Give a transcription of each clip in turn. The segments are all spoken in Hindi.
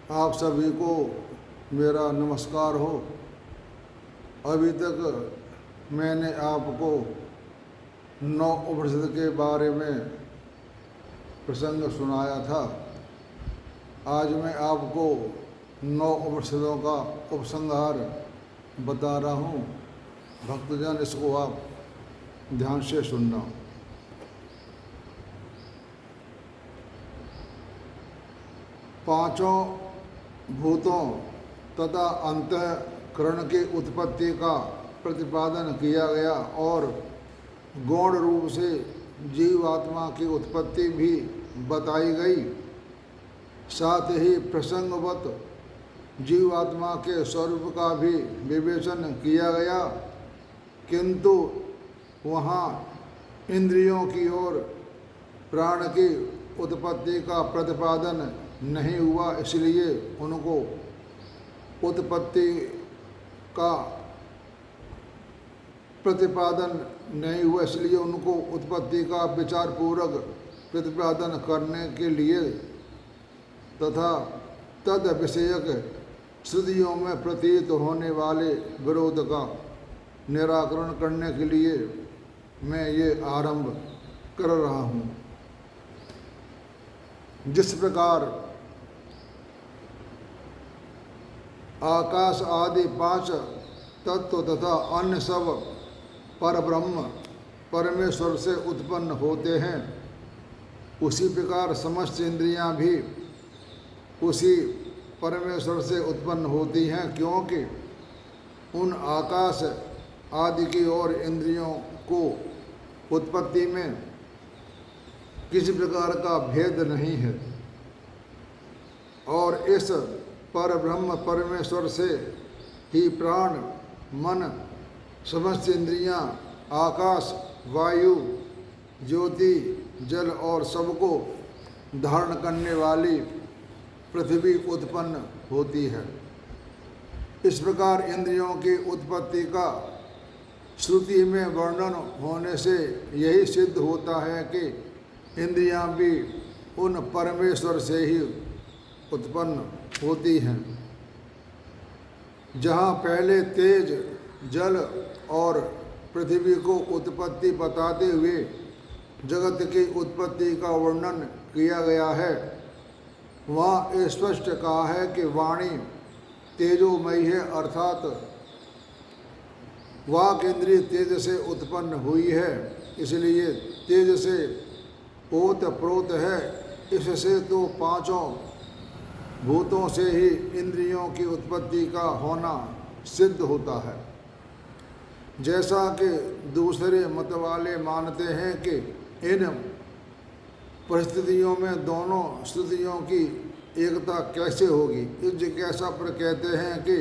आप सभी को मेरा नमस्कार हो। अभी तक मैंने आपको 9 उपनिषद के बारे में प्रसंग सुनाया था। आज मैं आपको 9 उपनिषदों का उपसंहार बता रहा हूँ। भक्तजन इसको आप ध्यान से सुनना। पांचों भूतों तथा अंतःकरण की उत्पत्ति का प्रतिपादन किया गया और गौण रूप से जीवात्मा की उत्पत्ति भी बताई गई। साथ ही प्रसंगवत जीवात्मा के स्वरूप का भी विवेचन किया गया, किंतु वहाँ इंद्रियों की ओर प्राण की उत्पत्ति का प्रतिपादन नहीं हुआ, इसलिए उनको उत्पत्ति का प्रतिपादन नहीं हुआ, इसलिए उनको उत्पत्ति का विचार पूर्वक प्रतिपादन करने के लिए तथा तद विषयक श्रुतियों में प्रतीत होने वाले विरोध का निराकरण करने के लिए मैं ये आरंभ कर रहा हूँ। जिस प्रकार आकाश आदि 5 तत्व तथा अन्य सब परब्रह्म परमेश्वर से उत्पन्न होते हैं, उसी प्रकार समस्त इंद्रियां भी उसी परमेश्वर से उत्पन्न होती हैं, क्योंकि उन आकाश आदि की ओर इंद्रियों को उत्पत्ति में किसी प्रकार का भेद नहीं है और इस परब्रह्म परमेश्वर से ही प्राण, मन, समस्त इंद्रियां, आकाश, वायु, ज्योति, जल और सबको धारण करने वाली पृथ्वी उत्पन्न होती है। इस प्रकार इंद्रियों की उत्पत्ति का श्रुति में वर्णन होने से यही सिद्ध होता है कि इंद्रियां भी उन परमेश्वर से ही उत्पन्न होती हैं। जहाँ पहले तेज, जल और पृथ्वी को उत्पत्ति बताते हुए जगत की उत्पत्ति का वर्णन किया गया है, वहाँ स्पष्ट कहा है कि वाणी तेजोमयी है, अर्थात वाक् इंद्रिय तेज से उत्पन्न हुई है, इसलिए तेज से ओत प्रोत है। इससे तो पांचों भूतों से ही इंद्रियों की उत्पत्ति का होना सिद्ध होता है। जैसा कि दूसरे मत वाले मानते हैं कि इन परिस्थितियों में दोनों स्थितियों की एकता कैसे होगी। इस जिज्ञासा पर कहते हैं कि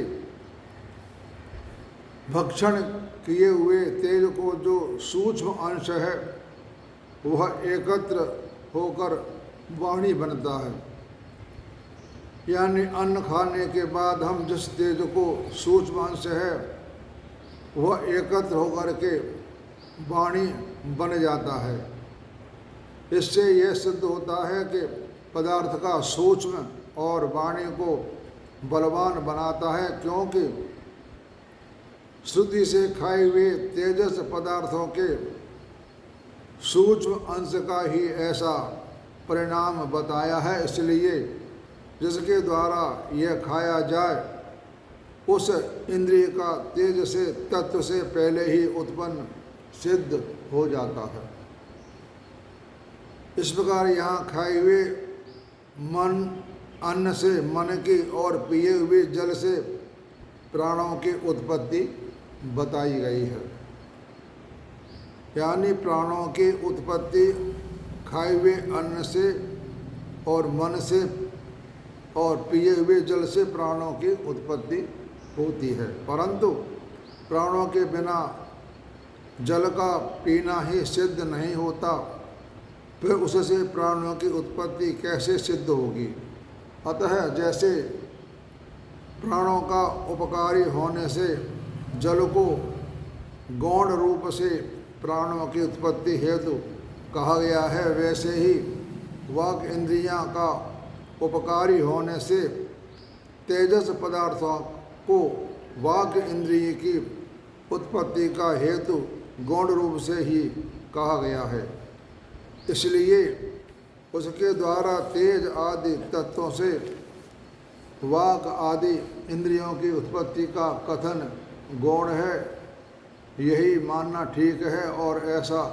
भक्षण किए हुए तेज को जो सूक्ष्म अंश है वह एकत्र होकर वाणी बनता है, यानी अन्न खाने के बाद हम जिस तेज को सूक्ष्म अंश है वह एकत्र होकर के वाणी बन जाता है। इससे यह सिद्ध होता है कि पदार्थ का सूक्ष्म और वाणी को बलवान बनाता है, क्योंकि श्रुति से खाए हुए तेजस पदार्थों के सूक्ष्म अंश का ही ऐसा परिणाम बताया है। इसलिए जिसके द्वारा यह खाया जाए उस इंद्रिय का तेज से तत्व से पहले ही उत्पन्न सिद्ध हो जाता है। इस प्रकार यहाँ खाए हुए मन, अन्न से मन की और पिए हुए जल से प्राणों की उत्पत्ति बताई गई है। यानी प्राणों की उत्पत्ति खाए हुए अन्न से और मन से और पिए हुए जल से प्राणों की उत्पत्ति होती है, परंतु प्राणों के बिना जल का पीना ही सिद्ध नहीं होता, फिर उससे प्राणों की उत्पत्ति कैसे सिद्ध होगी। अतः जैसे प्राणों का उपकारी होने से जल को गौण रूप से प्राणों की उत्पत्ति हेतु कहा गया है, वैसे ही वाक् इंद्रियां का उपकारी होने से तेजस पदार्थों को वाक इंद्रिय की उत्पत्ति का हेतु गौण रूप से ही कहा गया है। इसलिए उसके द्वारा तेज आदि तत्वों से वाक आदि इंद्रियों की उत्पत्ति का कथन गौण है, यही मानना ठीक है। और ऐसा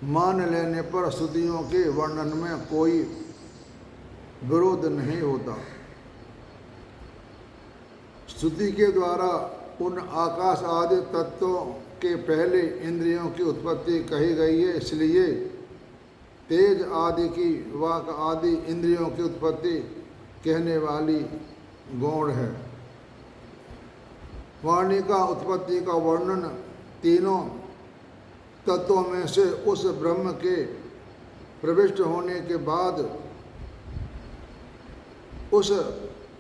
मान लेने पर श्रुतियों के वर्णन में कोई विरोध नहीं होता। श्रुति के द्वारा उन आकाश आदि तत्वों के पहले इंद्रियों की उत्पत्ति कही गई है, इसलिए तेज आदि की वाक आदि इंद्रियों की उत्पत्ति कहने वाली गौण है। वाणी का उत्पत्ति का वर्णन तीनों तत्वों में से उस ब्रह्म के प्रविष्ट होने के बाद उस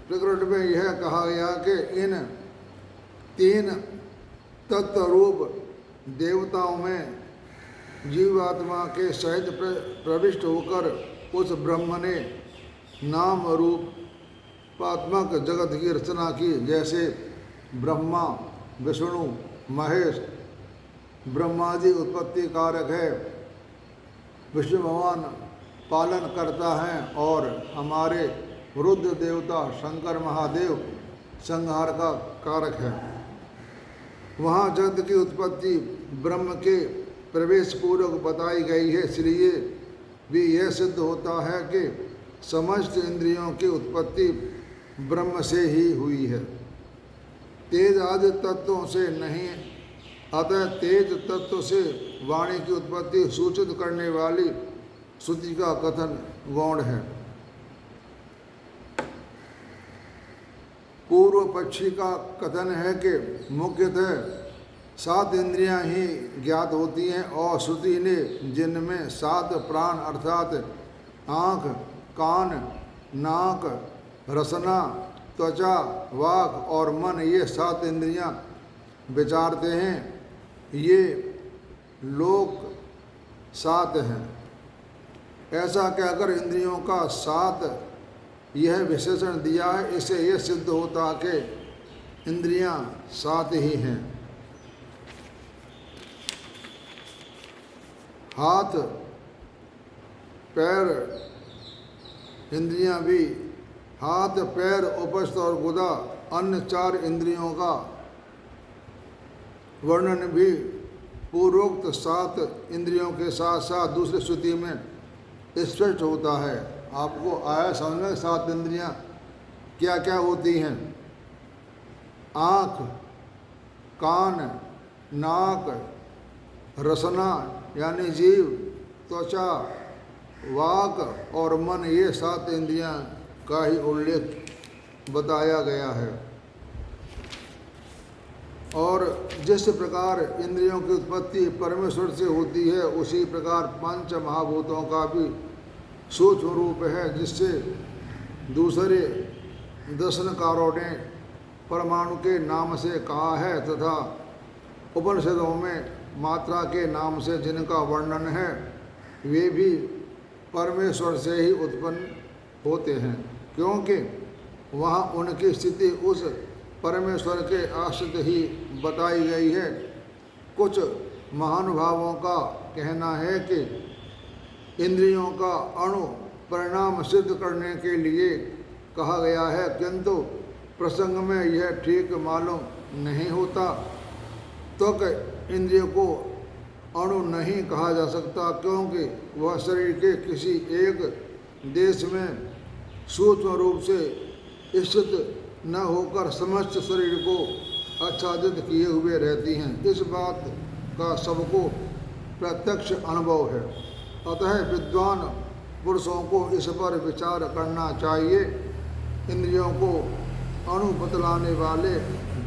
प्रकरण में यह कहा गया कि इन तीन तत्व रूप देवताओं में जीवात्मा के सहित प्रविष्ट होकर उस ब्रह्म ने नाम रूपात्मक जगत की रचना की। जैसे ब्रह्मा, विष्णु, महेश ब्रह्मादि उत्पत्ति कारक है, विष्णु भगवान पालन करता है और हमारे रुद्र देवता शंकर महादेव संहार का कारक है। वहाँ जगत की उत्पत्ति ब्रह्म के प्रवेश पूर्वक बताई गई है, इसलिए भी यह सिद्ध होता है कि समस्त इंद्रियों की उत्पत्ति ब्रह्म से ही हुई है, तेज आदि तत्वों से नहीं। अतः तेज तत्व से वाणी की उत्पत्ति सूचित करने वाली श्रुति का कथन गौण है। पूर्व पक्षी का कथन है कि मुख्यतः 7 इंद्रियां ही ज्ञात होती हैं और श्रुति ने जिनमें 7 प्राण अर्थात आँख, कान, नाक, रसना, त्वचा, वाक और मन ये 7 इंद्रियां विचारते हैं, ये लोक 7 हैं। ऐसा कहकर इंद्रियों का 7 यह विशेषण दिया है, इससे यह सिद्ध होता कि इंद्रियां 7 ही हैं। हाथ, पैर इंद्रियां भी हाथ, पैर, उपस्थ और गुदा अन्य 4 इंद्रियों का वर्णन भी पूर्वोक्त 7 इंद्रियों के साथ साथ दूसरी श्रुति में स्पष्ट होता है। आपको आया समझ में 7 इंद्रियां क्या क्या होती हैं? आँख, कान, नाक, रसना यानी जीव, त्वचा, वाक और मन ये 7 इंद्रियां का ही उल्लेख बताया गया है। और जिस प्रकार इंद्रियों की उत्पत्ति परमेश्वर से होती है, उसी प्रकार 5 महाभूतों का भी सूक्ष्म रूप है, जिससे दूसरे दर्शनकारों ने परमाणु के नाम से कहा है तथा उपनिषदों में मात्रा के नाम से जिनका वर्णन है वे भी परमेश्वर से ही उत्पन्न होते हैं, क्योंकि वहाँ उनकी स्थिति उस परमेश्वर के आश्रित ही बताई गई है। कुछ महानुभावों का कहना है कि इंद्रियों का अणु परिणाम सिद्ध करने के लिए कहा गया है, किंतु प्रसंग में यह ठीक मालूम नहीं होता। तो इंद्रिय को अणु नहीं कहा जा सकता, क्योंकि वह शरीर के किसी एक देश में सूक्ष्म रूप से स्थित न होकर समस्त शरीर को आच्छादित किए हुए रहती हैं। इस बात का सबको प्रत्यक्ष अनुभव है। अतः विद्वान पुरुषों को इस पर विचार करना चाहिए। इंद्रियों को अणु बतलाने वाले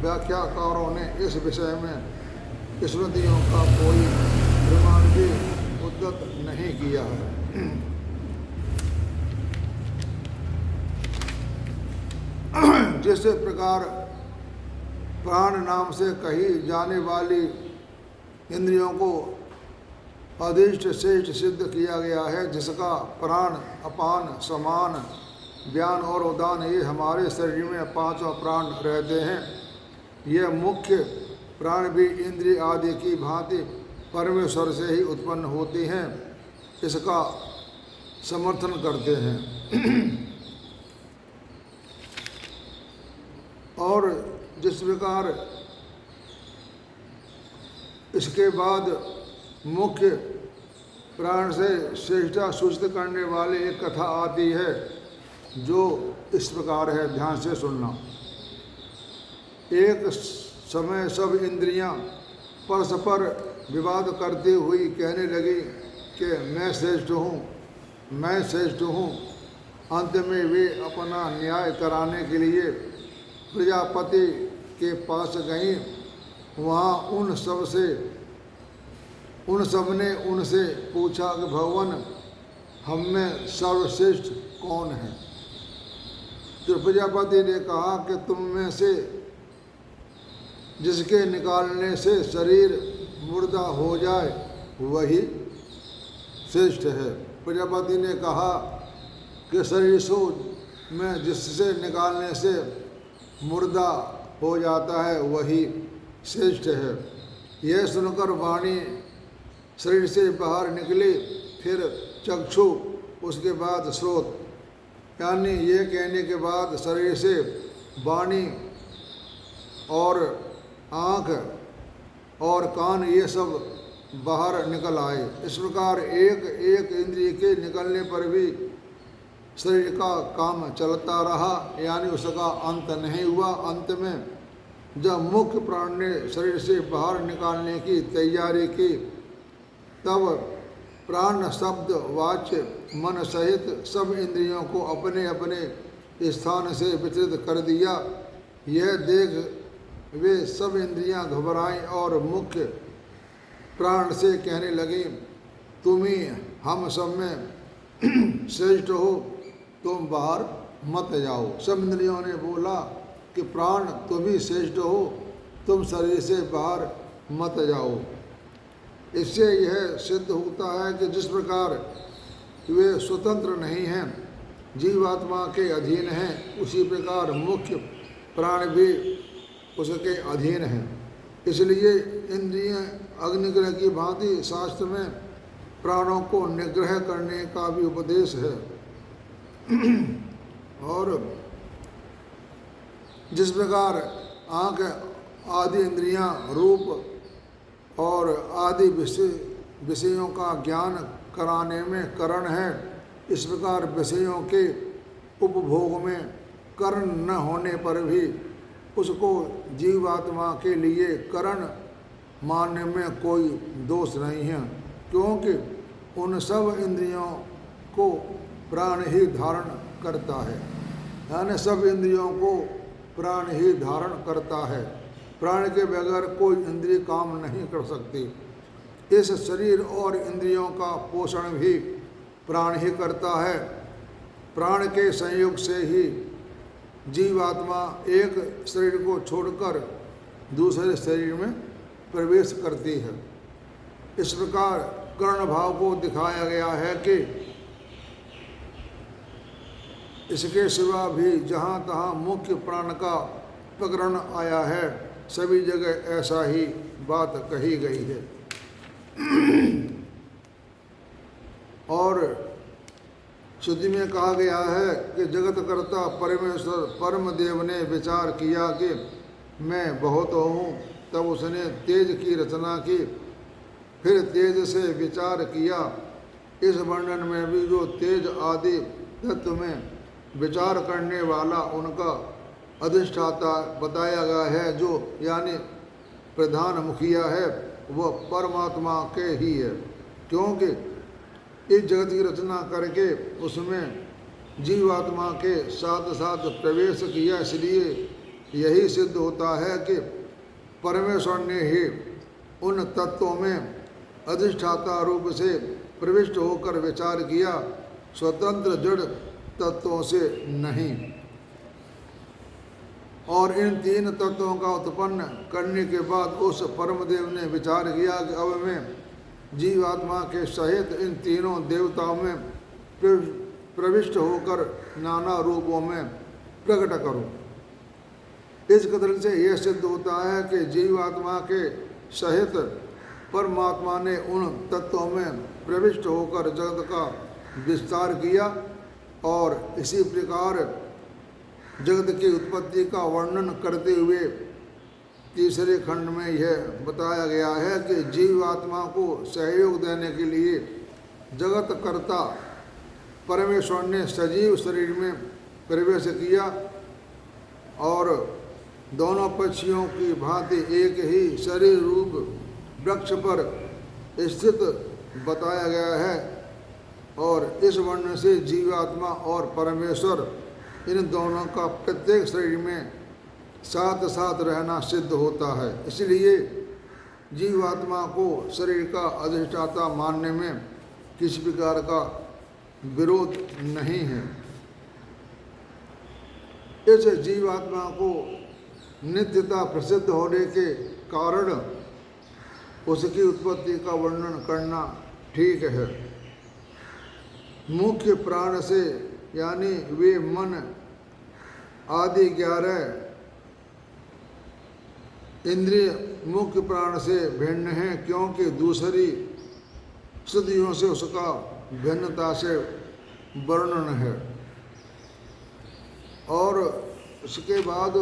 व्याख्याकारों ने इस विषय में स्मृतियों का कोई प्रमाण भी उद्धत नहीं किया है। जिस प्रकार प्राण नाम से कही जाने वाली इंद्रियों को अधिष्ठ श्रेष्ठ सिद्ध किया गया है, जिसका प्राण, अपान, समान, व्यान और उदान, ये हमारे शरीर में पांचों प्राण रहते हैं। ये मुख्य प्राण भी इंद्रिय आदि की भांति परमेश्वर से ही उत्पन्न होती हैं, इसका समर्थन करते हैं। और जिस प्रकार इसके बाद मुख्य प्राण से श्रेष्ठता सूचित करने वाली एक कथा आती है, जो इस प्रकार है, ध्यान से सुनना। एक समय सब इंद्रियां परस्पर विवाद करती हुई कहने लगी कि मैं श्रेष्ठ हूँ, मैं श्रेष्ठ हूँ। अंत में वे अपना न्याय कराने के लिए प्रजापति के पास गईं। वहाँ उन सब ने उनसे पूछा कि भगवान, हम में सर्वश्रेष्ठ कौन है? तो प्रजापति ने कहा कि तुम में से जिसके निकालने से शरीर मुर्दा हो जाए वही श्रेष्ठ है। प्रजापति ने कहा कि शरीर में जिससे निकालने से मुर्दा हो जाता है वही श्रेष्ठ है। यह सुनकर वाणी शरीर से बाहर निकली, फिर चक्षु, उसके बाद स्रोत, यानी ये कहने के बाद शरीर से वाणी और आँख और कान ये सब बाहर निकल आए। इस प्रकार एक एक इंद्रिय के निकलने पर भी शरीर का काम चलता रहा, यानी उसका अंत नहीं हुआ। अंत में जब मुख्य प्राण ने शरीर से बाहर निकालने की तैयारी की, तब प्राण शब्द वाच्य मन सहित सब इंद्रियों को अपने अपने स्थान से विचलित कर दिया। यह देख वे सब इंद्रियां घबराईं और मुख्य प्राण से कहने लगी, तुम ही हम सब में श्रेष्ठ हो, तुम बाहर मत जाओ। सब इंद्रियों ने बोला कि प्राण तुम ही श्रेष्ठ हो, तुम शरीर से बाहर मत जाओ। इससे यह सिद्ध होता है कि जिस प्रकार वे स्वतंत्र नहीं हैं, जीवात्मा के अधीन हैं, उसी प्रकार मुख्य प्राण भी उसके अधीन हैं। इसलिए इंद्रिय अग्निग्रह की भांति शास्त्र में प्राणों को निग्रह करने का भी उपदेश है। और जिस प्रकार आँख आदि इंद्रियां रूप और आदि विषयों का ज्ञान कराने में करण है, इस प्रकार विषयों के उपभोग में करण न होने पर भी उसको जीवात्मा के लिए करण मानने में कोई दोष नहीं है, क्योंकि उन सब इंद्रियों को प्राण ही धारण करता है। यानी सब इंद्रियों को प्राण ही धारण करता है। प्राण के बगैर कोई इंद्रिय काम नहीं कर सकती। इस शरीर और इंद्रियों का पोषण भी प्राण ही करता है। प्राण के संयोग से ही जीवात्मा एक शरीर को छोड़कर दूसरे शरीर में प्रवेश करती है। इस प्रकार कर्ण भाव को दिखाया गया है कि इसके सिवा भी जहाँ तहाँ मुख्य प्राण का प्रकरण आया है, सभी जगह ऐसा ही बात कही गई है। और श्रुति में कहा गया है कि जगत कर्ता परमेश्वर परम देव ने विचार किया कि मैं बहुत हूँ, तब उसने तेज की रचना की, फिर तेज से विचार किया। इस वर्णन में भी जो तेज आदि तत्व में विचार करने वाला उनका अधिष्ठाता बताया गया है, जो यानी प्रधान मुखिया है, वह परमात्मा के ही है। क्योंकि इस जगत की रचना करके उसमें जीवात्मा के साथ साथ प्रवेश किया, इसलिए यही सिद्ध होता है कि परमेश्वर ने ही उन तत्वों में अधिष्ठाता रूप से प्रविष्ट होकर विचार किया, स्वतंत्र जड़ तत्वों से नहीं। और इन तीन तत्वों का उत्पन्न करने के बाद उस परमदेव ने विचार किया कि अब मैं जीवात्मा के सहित इन तीनों देवताओं में प्रविष्ट होकर नाना रूपों में प्रकट करूं। इस कथन से यह सिद्ध होता है कि जीवात्मा के सहित परमात्मा ने उन तत्वों में प्रविष्ट होकर जगत का विस्तार किया, और इसी प्रकार जगत की उत्पत्ति का वर्णन करते हुए तीसरे खंड में यह बताया गया है कि जीवात्मा को सहयोग देने के लिए जगत कर्ता परमेश्वर ने सजीव शरीर में प्रवेश किया, और दोनों पक्षियों की भांति एक ही शरीर रूप वृक्ष पर स्थित बताया गया है। और इस वर्णन से जीवात्मा और परमेश्वर इन दोनों का प्रत्येक शरीर में साथ साथ रहना सिद्ध होता है। इसलिए जीवात्मा को शरीर का अधिष्ठाता मानने में किसी प्रकार का विरोध नहीं है। इस जीवात्मा को नित्यता प्रसिद्ध होने के कारण उसकी उत्पत्ति का वर्णन करना ठीक है। मुख्य प्राण से यानी वे मन आदि 11 इंद्रिय मुख्य प्राण से भिन्न हैं, क्योंकि दूसरी श्रुतियों से उसका भिन्नता से वर्णन है। और उसके बाद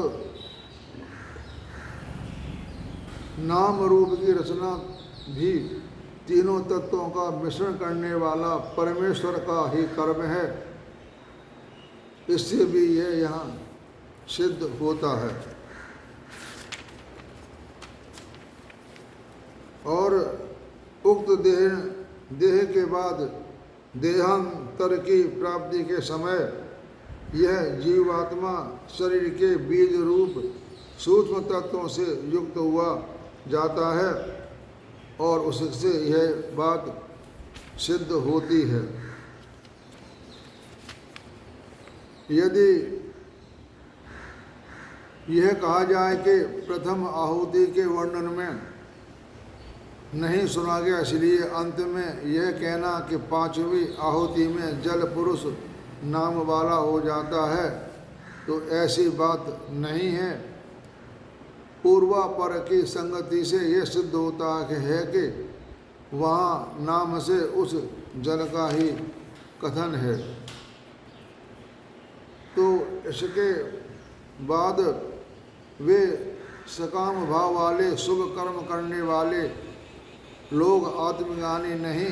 नाम रूप की रचना भी तीनों तत्वों का मिश्रण करने वाला परमेश्वर का ही कर्म है। इससे भी यह यहाँ सिद्ध होता है। और उक्त देह के बाद देहांतर की प्राप्ति के समय यह जीवात्मा शरीर के बीज रूप सूक्ष्म तत्वों से युक्त हुआ जाता है, और उससे यह बात सिद्ध होती है। यदि यह कहा जाए कि प्रथम आहुति के वर्णन में नहीं सुना गया, इसलिए अंत में यह कहना कि पांचवी आहुति में जल पुरुष नाम वाला हो जाता है, तो ऐसी बात नहीं है। पूर्वापर की संगति से यह सिद्ध होता है कि वहाँ नाम से उस जल का ही कथन है। तो इसके बाद वे सकाम भाव वाले शुभ कर्म करने वाले लोग आत्मज्ञानी नहीं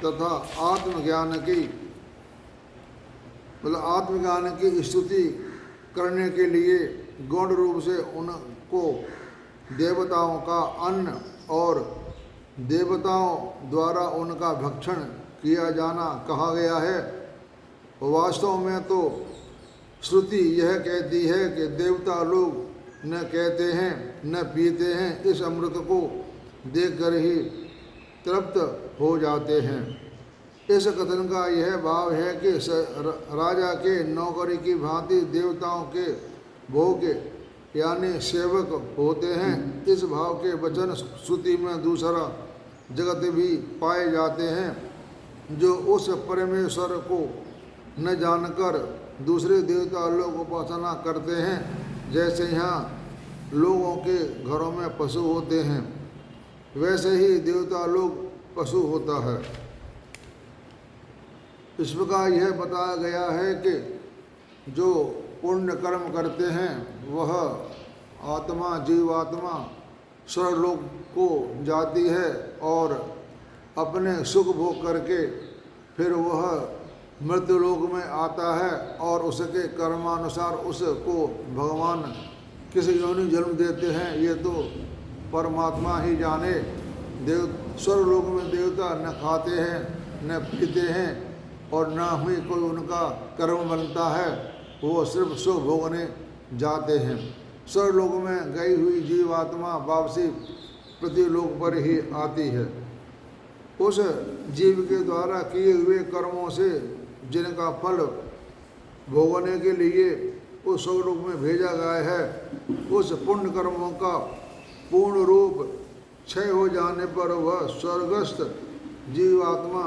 तथा आत्मज्ञान की स्तुति करने के लिए गौण रूप से उनको देवताओं का अन्न और देवताओं द्वारा उनका भक्षण किया जाना कहा गया है। वास्तव में तो श्रुति यह कहती है कि देवता लोग न कहते हैं न पीते हैं, इस अमृत को देखकर ही तृप्त हो जाते हैं। इस कथन का यह भाव है कि राजा के नौकरी की भांति देवताओं के भोग यानी सेवक होते हैं। इस भाव के वचन श्रुति में दूसरा जगत भी पाए जाते हैं, जो उस परमेश्वर को न जानकर दूसरे देवता लोग उपासना करते हैं। जैसे यहाँ लोगों के घरों में पशु होते हैं, वैसे ही देवता लोग पशु होता है। इस प्रकार यह बताया गया है कि जो पुण्य कर्म करते हैं वह आत्मा जीवात्मा स्वर्गलोक को जाती है, और अपने सुख भोग करके फिर वह मृत्युलोक में आता है, और उसके कर्मानुसार उसको भगवान किस योनि जन्म देते हैं ये तो परमात्मा ही जाने। स्वर्गलोक में देवता न खाते हैं न पीते हैं, और न ही कोई उनका कर्म बनता है, वो सिर्फ सुख भोगने जाते हैं। स्वर्गलोक में गई हुई जीवात्मा वापसी पृथ्वीलोक पर ही आती है। उस जीव के द्वारा किए हुए कर्मों से जिनका फल भोगने के लिए उस स्वर्गलोक में भेजा गया है, उस पुण्य कर्मों का पूर्ण रूप क्षय हो जाने पर वह स्वर्गस्थ जीवात्मा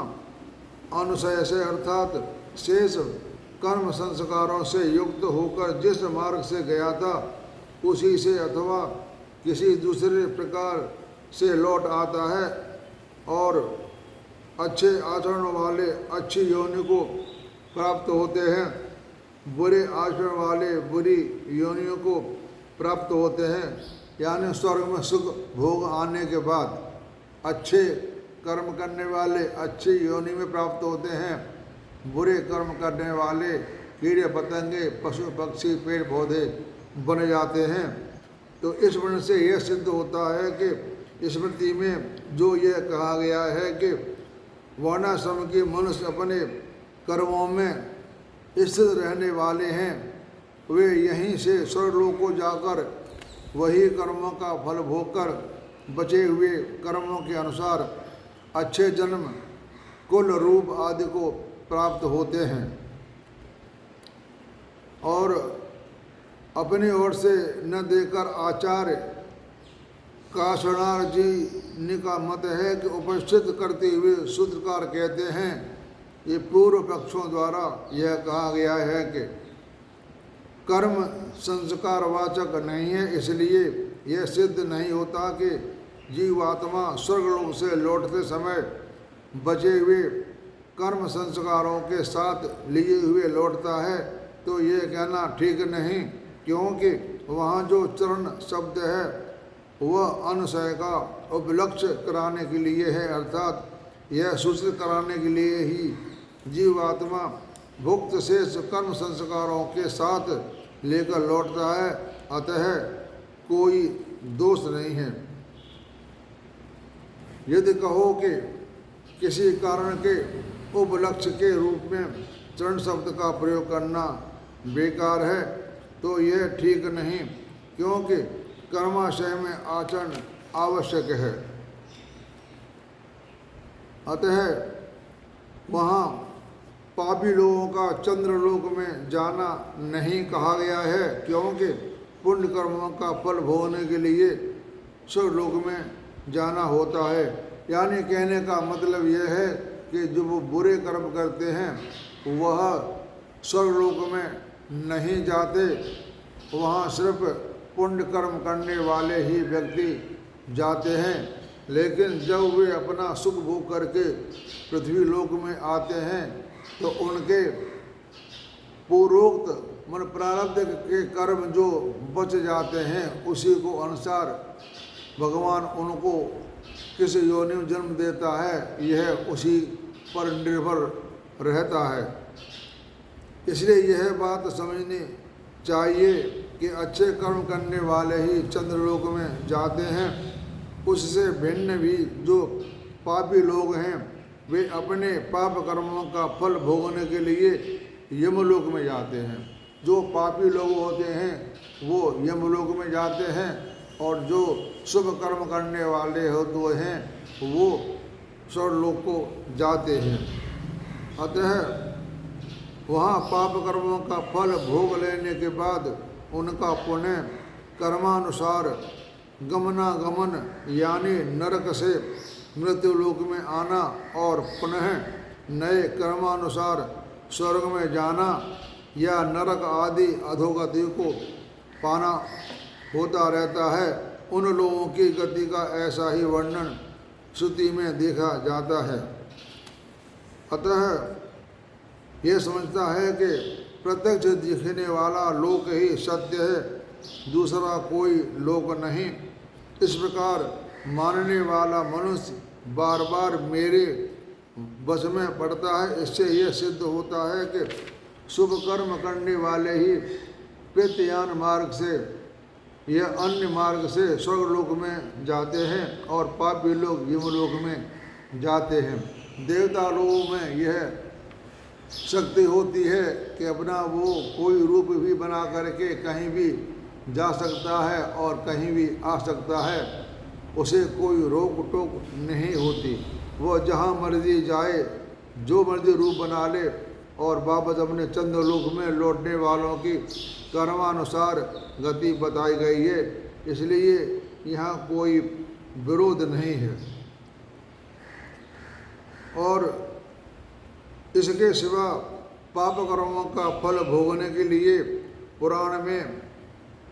अनुशय से अर्थात शेष कर्म संस्कारों से युक्त होकर जिस मार्ग से गया था उसी से अथवा किसी दूसरे प्रकार से लौट आता है और अच्छे आचरण वाले अच्छी योनि को प्राप्त होते हैं, बुरे आचरण वाले बुरी योनियों को प्राप्त होते हैं। यानी स्वर्ग में सुख भोग आने के बाद अच्छे कर्म करने वाले अच्छी योनि में प्राप्त होते हैं, बुरे कर्म करने वाले कीड़े पतंगे पशु पक्षी पेड़ पौधे बन जाते हैं। तो इस वर्ण से यह सिद्ध होता है कि स्मृति में जो यह कहा गया है कि वर्णाश्रम के मनुष्य अपने कर्मों में स्थित रहने वाले हैं, वे यहीं से स्वर्गलोक को जाकर वही कर्मों का फल भोगकर बचे हुए कर्मों के अनुसार अच्छे जन्म कुल रूप आदि को प्राप्त होते हैं। और अपनी ओर से न देकर आचार्य काशनार जी का मत है कि उपस्थित करते हुए सूत्रकार कहते हैं, ये पूर्व पक्षों द्वारा यह कहा गया है कि कर्म संस्कार वाचक नहीं है, इसलिए यह सिद्ध नहीं होता कि जीवात्मा स्वर्गलोक से लौटते समय बचे हुए कर्म संस्कारों के साथ लिए हुए लौटता है। तो ये कहना ठीक नहीं, क्योंकि वहाँ जो चरण शब्द है वह अनुशय का उपलक्ष्य कराने के लिए है, अर्थात यह सूचित कराने के लिए ही जीवात्मा भुक्त शेष कर्म संस्कारों के साथ लेकर लौटता है, अतः कोई दोष नहीं है। यदि कहो कि किसी कारण के उपलक्ष्य के रूप में चरण शब्द का प्रयोग करना बेकार है, तो यह ठीक नहीं, क्योंकि कर्माशय में आचरण आवश्यक है। अतः वहाँ पापी लोगों का चंद्रलोक में जाना नहीं कहा गया है, क्योंकि पुण्य कर्मों का फल भोगने के लिए स्वर्गलोक में जाना होता है। यानी कहने का मतलब यह है कि जो वो बुरे कर्म करते हैं वह स्वर्गलोक में नहीं जाते, वहाँ सिर्फ पुण्य कर्म करने वाले ही व्यक्ति जाते हैं। लेकिन जब वे अपना सुख भोग करके पृथ्वी लोक में आते हैं तो उनके पूर्वोक्त मन प्रारब्ध के कर्म जो बच जाते हैं उसी को अनुसार भगवान उनको किस योनि में जन्म देता है, यह उसी पर निर्भर रहता है। इसलिए यह बात समझनी चाहिए कि अच्छे कर्म करने वाले ही चंद्रलोक में जाते हैं, उससे भिन्न भी जो पापी लोग हैं वे अपने पाप कर्मों का फल भोगने के लिए यमलोक में जाते हैं। जो पापी लोग होते हैं वो यमलोक में जाते हैं, और जो शुभ कर्म करने वाले होते हैं वो स्वर्गलोक को जाते हैं। अतः वहाँ पाप कर्मों का फल भोग लेने के बाद उनका पुण्य कर्मानुसार गमनागमन यानी नरक से मृत्यु लोक में आना और पुनः नए कर्मानुसार स्वर्ग में जाना या नरक आदि अधोगति को पाना होता रहता है। उन लोगों की गति का ऐसा ही वर्णन श्रुति में देखा जाता है। अतः यह समझता है कि प्रत्यक्ष दिखने वाला लोक ही सत्य है, दूसरा कोई लोक नहीं। इस प्रकार मानने वाला मनुष्य बार बार मेरे बस में पड़ता है। इससे यह सिद्ध होता है कि शुभ कर्म करने वाले ही प्रत्ययान मार्ग से या अन्य मार्ग से स्वर्गलोक में जाते हैं और पापी लोग यमलोक में जाते हैं। देवता लोगों में यह शक्ति होती है कि अपना वो कोई रूप भी बना करके कहीं भी जा सकता है और कहीं भी आ सकता है, उसे कोई रोक टोक नहीं होती। वह जहाँ मर्जी जाए, जो मर्जी रूप बना ले, और वापस अपने चंद्रलोक में लौटने वालों की कर्मानुसार गति बताई गई है। इसलिए यहाँ कोई विरोध नहीं है। और इसके सिवा पाप कर्मों का फल भोगने के लिए पुराण में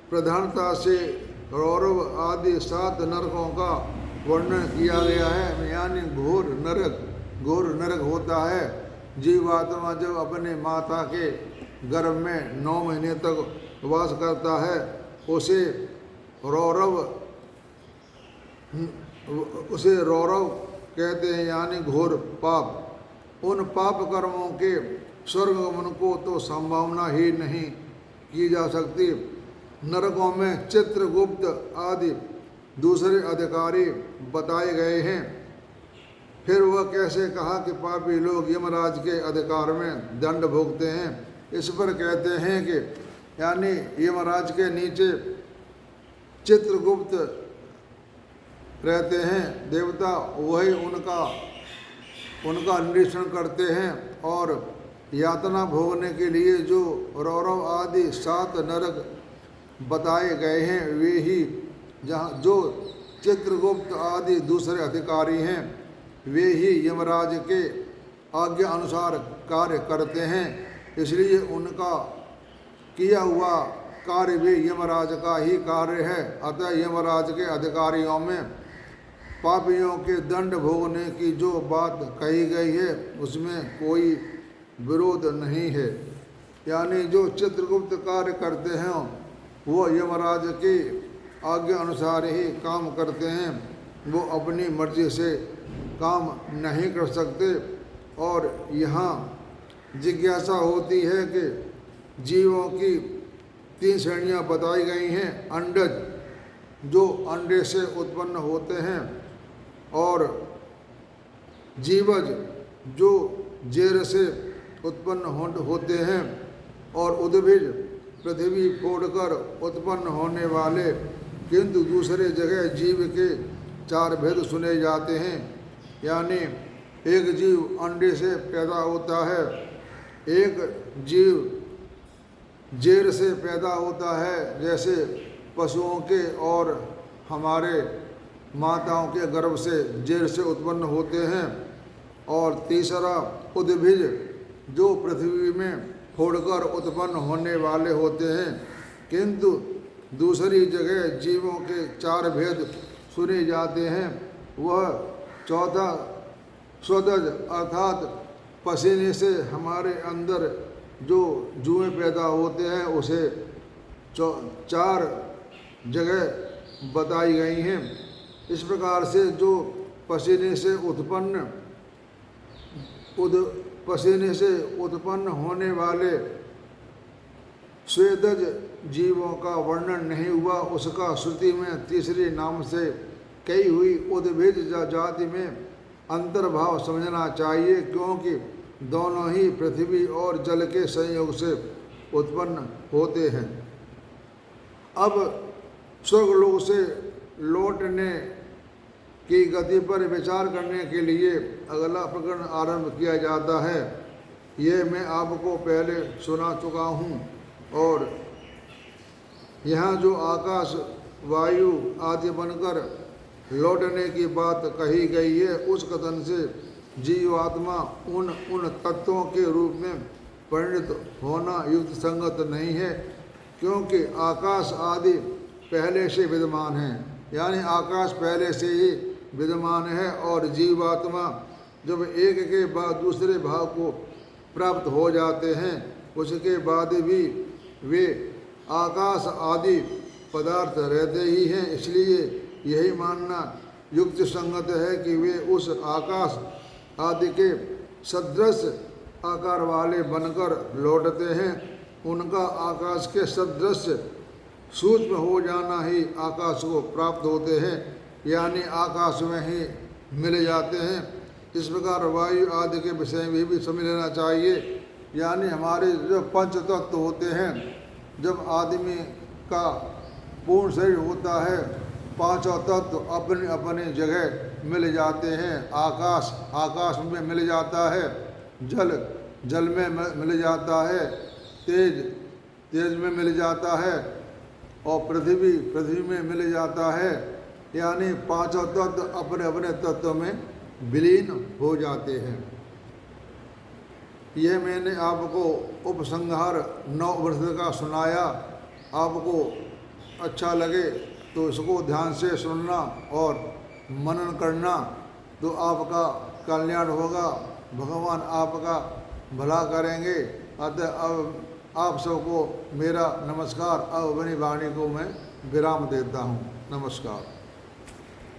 प्रधानता से रौरव आदि 7 नरकों का वर्णन किया गया है। यानी घोर नरक होता है। जीवात्मा जब अपने माता के गर्भ में 9 महीने तक वास करता है उसे रौरव कहते हैं, यानी घोर पाप। उन पाप कर्मों के स्वर्गगमन को तो संभावना ही नहीं की जा सकती। नरकों में चित्रगुप्त आदि दूसरे अधिकारी बताए गए हैं। फिर वह कैसे कहा कि पापी लोग यमराज के अधिकार में दंड भोगते हैं। इस पर कहते हैं कि यानी यमराज के नीचे चित्रगुप्त रहते हैं देवता, वही उनका निरीक्षण करते हैं और यातना भोगने के लिए जो रौरव आदि 7 नरक बताए गए हैं वे ही जो चित्रगुप्त आदि दूसरे अधिकारी हैं वे ही यमराज के आज्ञा अनुसार कार्य करते हैं। इसलिए उनका किया हुआ कार्य भी यमराज का ही कार्य है। अतः यमराज के अधिकारियों में पापियों के दंड भोगने की जो बात कही गई है उसमें कोई विरोध नहीं है। यानी जो चित्रगुप्त कार्य करते हैं वो यमराज की आज्ञा अनुसार ही काम करते हैं, वो अपनी मर्जी से काम नहीं कर सकते। और यहाँ जिज्ञासा होती है कि जीवों की 3 श्रेणियाँ बताई गई हैं। अंडज जो अंडे से उत्पन्न होते हैं, और जीवज जो जेर से उत्पन्न होते हैं, और उद्भिज पृथ्वी फोड़कर उत्पन्न होने वाले। किंतु दूसरे जगह जीव के 4 भेद सुने जाते हैं। यानी एक जीव अंडे से पैदा होता है, एक जीव जेर से पैदा होता है जैसे पशुओं के और हमारे माताओं के गर्भ से जेर से उत्पन्न होते हैं, और तीसरा उद्भिज जो पृथ्वी में फोड़कर उत्पन्न होने वाले होते हैं। किंतु दूसरी जगह जीवों के 4 भेद सुने जाते हैं। वह चौथा स्वदज अर्थात पसीने से हमारे अंदर जो जुएँ पैदा होते हैं उसे 4 जगह बताई गई हैं। इस प्रकार से जो पसीने से उत्पन्न होने वाले स्वेदज जीवों का वर्णन नहीं हुआ, उसका श्रुति में तीसरे नाम से कही हुई उद्भिज जाति में अंतर्भाव समझना चाहिए, क्योंकि दोनों ही पृथ्वी और जल के संयोग से उत्पन्न होते हैं। अब स्वर्गलोक से लौटने की गति पर विचार करने के लिए अगला प्रकरण आरंभ किया जाता है। ये मैं आपको पहले सुना चुका हूँ। और यहाँ जो आकाश वायु आदि बनकर लौटने की बात कही गई है, उस कथन से जीवात्मा उन तत्वों के रूप में परिणत होना युक्त संगत नहीं है, क्योंकि आकाश आदि पहले से विद्यमान है। यानी आकाश पहले से ही विद्यमान है, और जीवात्मा जब एक के बाद दूसरे भाव को प्राप्त हो जाते हैं उसके बाद भी वे आकाश आदि पदार्थ रहते ही हैं। इसलिए यही मानना युक्त संगत है कि वे उस आकाश आदि के सदृश आकार वाले बनकर लौटते हैं। उनका आकाश के सदृश सूक्ष्म हो जाना ही आकाश को प्राप्त होते हैं, यानी आकाश में ही मिल जाते हैं। इस प्रकार वायु आदि के विषय में भी समझ लेना चाहिए। यानी हमारे जो पंच तत्व होते हैं, जब आदमी का पूर्ण शरीर होता है, 5 तत्व अपने अपने जगह मिल जाते हैं। आकाश में मिल जाता है, जल में मिल जाता है, तेज में मिल जाता है, और पृथ्वी में मिल जाता है। यानी 5 तत्व अपने अपने तत्व में विलीन हो जाते हैं। यह मैंने आपको उपसंहार 9 वर्ष का सुनाया। आपको अच्छा लगे तो इसको ध्यान से सुनना और मनन करना, तो आपका कल्याण होगा, भगवान आपका भला करेंगे। अतः अब आप सबको मेरा नमस्कार। अब अपनी वाणी को मैं विराम देता हूँ। नमस्कार।